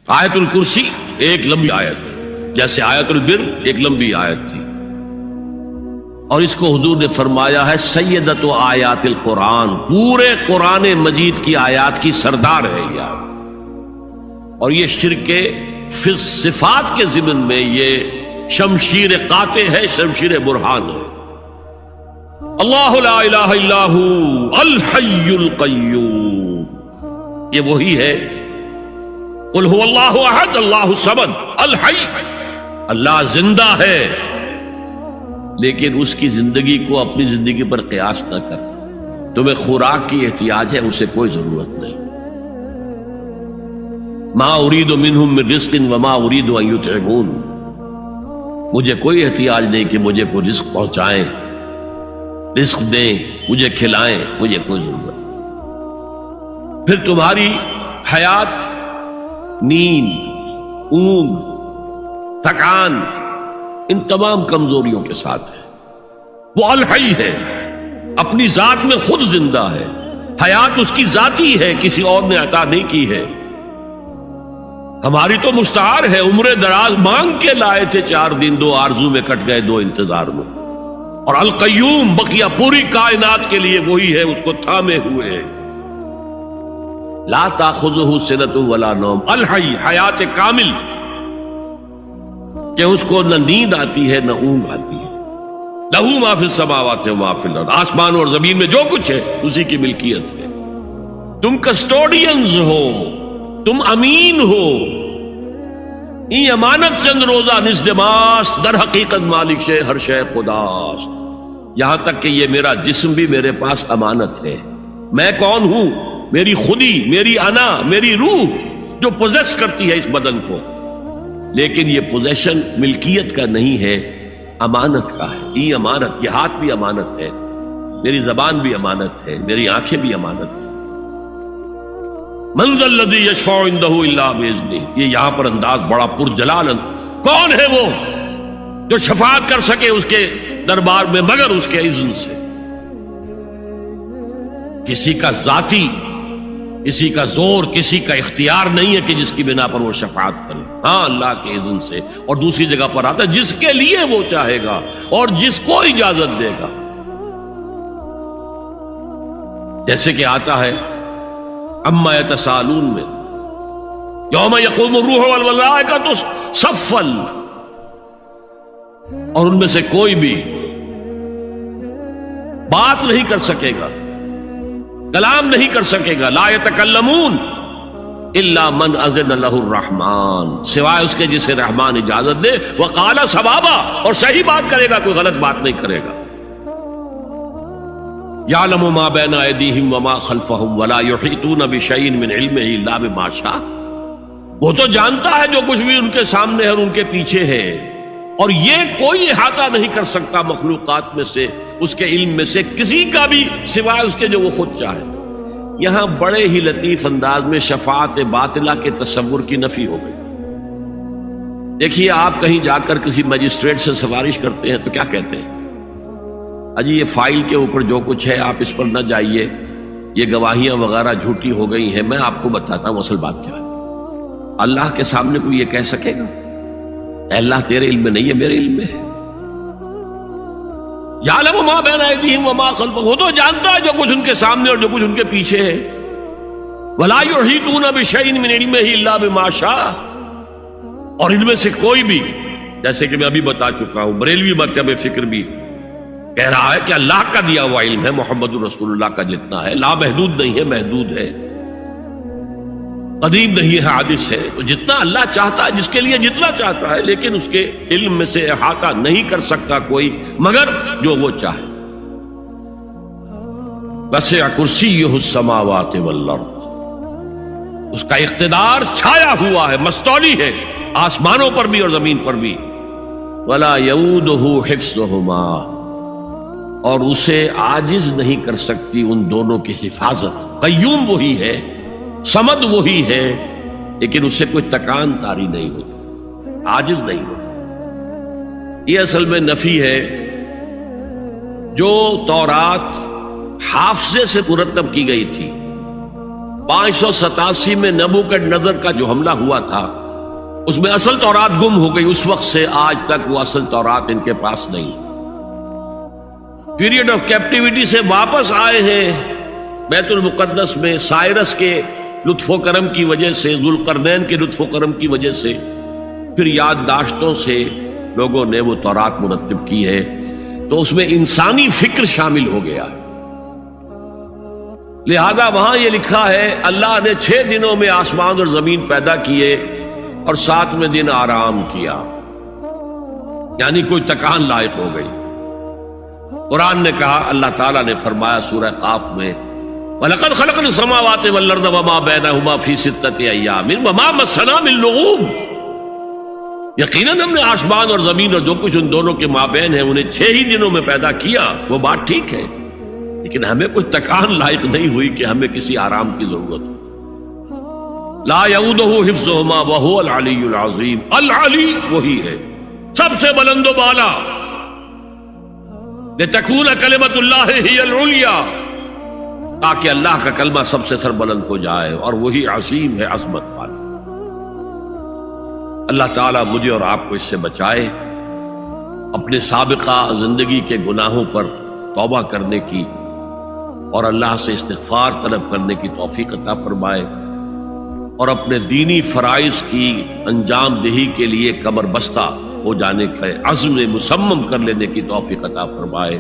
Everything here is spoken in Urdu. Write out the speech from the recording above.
آیت الکرسی ایک لمبی آیت، جیسے آیت البر ایک لمبی آیت تھی، اور اس کو حضور نے فرمایا ہے سیدۃ آیات القرآن، پورے قرآن مجید کی آیات کی سردار ہے یہ آیت۔ اور یہ شرک فی الصفات کے ضمن میں یہ شمشیر قاطع ہے، شمشیر برہان ہے۔ اللہ لا الہ الا ہو الحی القیوم، یہ وہی ہے۔ قل هو اللہ احد اللہ الصمد الحی، اللہ زندہ ہے، لیکن اس کی زندگی کو اپنی زندگی پر قیاس نہ کر۔ تمہیں خوراک کی احتیاج ہے، اسے کوئی ضرورت نہیں۔ ما اريد منهم من رزق وما اريد ان يطعمون، مجھے کوئی احتیاج نہیں کہ مجھے کوئی رزق پہنچائیں، رزق دیں، مجھے کھلائیں، مجھے کوئی ضرورت نہیں۔ پھر تمہاری حیات نیند، اونگ، تھکان، ان تمام کمزوریوں کے ساتھ ہے۔ وہ الحی ہے، اپنی ذات میں خود زندہ ہے، حیات اس کی ذاتی ہے، کسی اور نے عطا نہیں کی ہے۔ ہماری تو مستعار ہے، عمر دراز مانگ کے لائے تھے 4 دن، 2 آرزو میں کٹ گئے، 2 انتظار میں۔ اور القیوم بقیہ پوری کائنات کے لیے وہی ہے، اس کو تھامے ہوئے ہے۔ لا تاخذہ سنۃ ولا نوم، الحی، حیات کامل، کہ اس کو نہ نیند آتی ہے نہ اونگ آتی ہے۔ لہ ما فی السماوات و ما فی الارض، آسمان اور زمین میں جو کچھ ہے اسی کی ملکیت ہے۔ تم کسٹوڈینز ہو، تم امین ہو، ای امانت چند روزہ نزد ماست، در حقیقت مالک شے ہر شے خداست۔ یہاں تک کہ یہ میرا جسم بھی میرے پاس امانت ہے۔ میں کون ہوں؟ میری خودی، میری انا، میری روح جو پوزیس کرتی ہے اس بدن کو، لیکن یہ پوزیشن ملکیت کا نہیں ہے، امانت کا ہے۔ یہ امانت، یہ ہاتھ بھی امانت ہے، میری زبان بھی امانت ہے، میری آنکھیں بھی امانت ہے۔ من ذا الذی یشفع عندہ الا باذنہ، یہ یہاں پر انداز بڑا پرجلال۔ کون ہے وہ جو شفاعت کر سکے اس کے دربار میں مگر اس کے اذن سے؟ کسی کا ذاتی، کسی کا زور، کسی کا اختیار نہیں ہے کہ جس کی بنا پر وہ شفاعت کرے، ہاں اللہ کے اذن سے۔ اور دوسری جگہ پر آتا ہے جس کے لیے وہ چاہے گا اور جس کو اجازت دے گا، جیسے کہ آتا ہے اما یتساءلون میں، یوم یقوم الروح والملائکۃ صفا، اور ان میں سے کوئی بھی بات نہیں کر سکے گا، کلام نہیں کر سکے گا، لا یتکلمون الا من اذن له الرحمن، سوائے اس کے جسے رحمان اجازت دے، وقال صوابا، اور صحیح بات کرے گا، کوئی غلط بات نہیں کرے گا۔ یعلم ما بین ایدیہم وما خلفہم ولا یحیطون بشیء من علمہ الا بما شاء، وہ تو جانتا ہے جو کچھ بھی ان کے سامنے ہے اور ان کے پیچھے ہے، اور یہ کوئی احاطہ نہیں کر سکتا مخلوقات میں سے، اس کے علم میں سے کسی کا بھی، سوائے اس کے جو وہ خود چاہے۔ یہاں بڑے ہی لطیف انداز میں شفاعت باطلہ کے تصور کی نفی ہو گئی۔ دیکھیے، آپ کہیں جا کر کسی مجسٹریٹ سے سفارش کرتے ہیں تو کیا کہتے ہیں؟ اجی یہ فائل کے اوپر جو کچھ ہے آپ اس پر نہ جائیے، یہ گواہیاں وغیرہ جھوٹی ہو گئی ہیں، میں آپ کو بتاتا ہوں اصل بات کیا ہے۔ اللہ کے سامنے کوئی یہ کہہ سکے گا اے اللہ تیرے علم میں نہیں ہے، میرے علم میں ہے؟ یعلم ما بین ایدیہم وما خلفہم، وہ تو جانتا ہے جو کچھ ان کے سامنے اور جو کچھ ان کے پیچھے ہے۔ ولا یحیطون بشیء من علمہ الا بما شاء، اور ان میں سے کوئی بھی، جیسے کہ میں ابھی بتا چکا ہوں، بریلوی مکتب فکر بھی کہہ رہا ہے کہ اللہ کا دیا ہوا علم ہے، محمد رسول اللہ کا جتنا ہے، لا محدود نہیں ہے، محدود ہے، قدیم نہیں ہے، حادث ہے۔ تو جتنا اللہ چاہتا ہے، جس کے لیے جتنا چاہتا ہے، لیکن اس کے علم میں سے احاطہ نہیں کر سکتا کوئی مگر جو وہ چاہے۔ وسع کرسیہ السماوات والارض، اس کا اقتدار چھایا ہوا ہے، مستولی ہے، آسمانوں پر بھی اور زمین پر بھی۔ ولا یؤودہ حفظہما، اور اسے عاجز نہیں کر سکتی ان دونوں کی حفاظت۔ قیوم وہی ہے، صمد وہی ہے، لیکن اس سے کوئی تکان تاری نہیں ہوتی، عاجز نہیں ہوتی۔ یہ اصل میں نفی ہے جو تورات حافظے سے مرتب کی گئی تھی، 587 میں نبوکدنضر کا جو حملہ ہوا تھا اس میں اصل تورات گم ہو گئی. اس وقت سے آج تک وہ اصل تورات ان کے پاس نہیں. پیریڈ آف کیپٹیوٹی سے واپس آئے ہیں بیت المقدس میں سائرس کے لطف و کرم کی وجہ سے، ذوالقرنین کے لطف و کرم کی وجہ سے، پھر یادداشتوں سے لوگوں نے وہ تورات مرتب کی ہے. تو اس میں انسانی فکر شامل ہو گیا ہے. لہذا وہاں یہ لکھا ہے اللہ نے 6 دنوں میں آسمان اور زمین پیدا کیے اور 7ویں دن آرام کیا، یعنی کوئی تکان لائق ہو گئی. قرآن نے کہا، اللہ تعالیٰ نے فرمایا سورہ قاف میں، وَلَقَدْ خَلَقْنَا السَّمَاوَاتِ وَالْأَرْضَ وَمَا بَيْنَهُمَا فِي 6 أَيَّامٍ وَمَا مَسَّنَا مِن لُغُوبٍ. یقیناً ہم نے آسمان اور زمین اور جو کچھ ان دونوں کے مابین ہے انہیں 6 ہی دنوں میں پیدا کیا. وہ بات ٹھیک ہے، لیکن ہمیں کوئی تکان لائق نہیں ہوئی کہ ہمیں کسی آرام کی ضرورت ہو. لا یعودہ حفظہما وہو العلی العظیم. العلی وہی ہے سب سے بلند و بالا. لتکون کلمۃ اللہ ہی العلیٰ، تاکہ اللہ کا کلمہ سب سے سربلند ہو جائے، اور وہی عظیم ہے، عظمت والا. اللہ تعالیٰ مجھے اور آپ کو اس سے بچائے، اپنے سابقہ زندگی کے گناہوں پر توبہ کرنے کی اور اللہ سے استغفار طلب کرنے کی توفیق عطا فرمائے، اور اپنے دینی فرائض کی انجام دہی کے لیے کمر بستہ ہو جانے کا عزم مصمم کر لینے کی توفیق عطا فرمائے.